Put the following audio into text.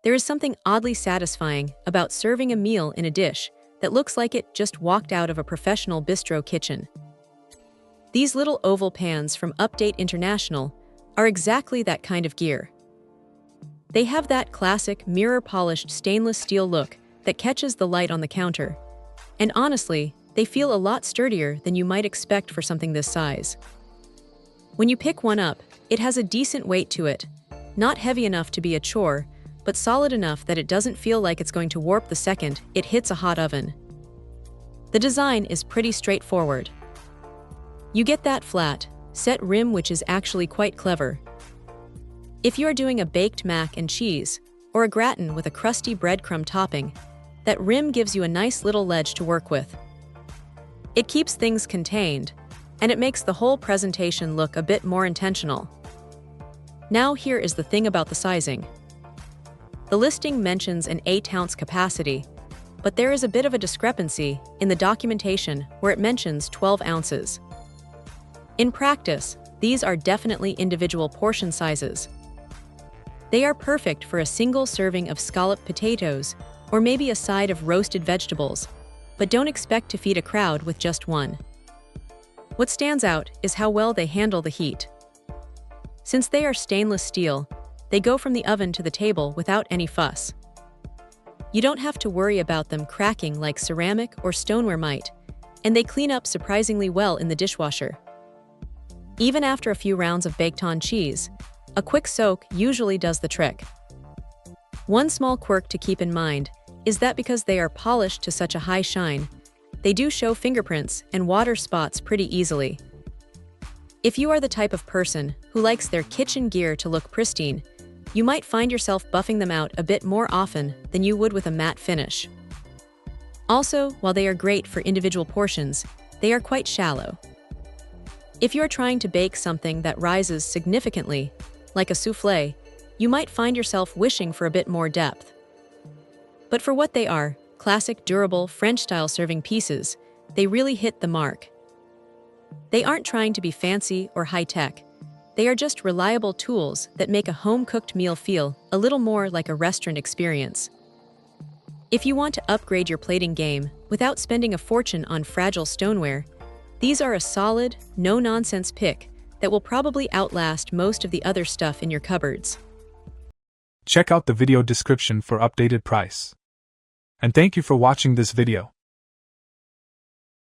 There is something oddly satisfying about serving a meal in a dish that looks like it just walked out of a professional bistro kitchen. These little oval pans from Update International are exactly that kind of gear. They have that classic mirror-polished stainless steel look that catches the light on the counter. And honestly, they feel a lot sturdier than you might expect for something this size. When you pick one up, it has a decent weight to it, not heavy enough to be a chore, but solid enough that it doesn't feel like it's going to warp the second it hits a hot oven. The design is pretty straightforward. You get that flat, set rim which is actually quite clever. If you are doing a baked mac and cheese, or a gratin with a crusty breadcrumb topping, that rim gives you a nice little ledge to work with. It keeps things contained, and it makes the whole presentation look a bit more intentional. Now here is the thing about the sizing. The listing mentions an 8-ounce capacity, but there is a bit of a discrepancy in the documentation where it mentions 12 ounces. In practice, these are definitely individual portion sizes. They are perfect for a single serving of scalloped potatoes or maybe a side of roasted vegetables, but don't expect to feed a crowd with just one. What stands out is how well they handle the heat. Since they are stainless steel, they go from the oven to the table without any fuss. You don't have to worry about them cracking like ceramic or stoneware might, and they clean up surprisingly well in the dishwasher. Even after a few rounds of baked-on cheese, a quick soak usually does the trick. One small quirk to keep in mind is that because they are polished to such a high shine, they do show fingerprints and water spots pretty easily. If you are the type of person who likes their kitchen gear to look pristine, you might find yourself buffing them out a bit more often than you would with a matte finish. Also, while they are great for individual portions, they are quite shallow. If you are trying to bake something that rises significantly, like a soufflé, you might find yourself wishing for a bit more depth. But for what they are, classic durable French-style serving pieces, they really hit the mark. They aren't trying to be fancy or high-tech. They are just reliable tools that make a home-cooked meal feel a little more like a restaurant experience. If you want to upgrade your plating game without spending a fortune on fragile stoneware, these are a solid, no-nonsense pick that will probably outlast most of the other stuff in your cupboards. Check out the video description for updated price. And thank you for watching this video.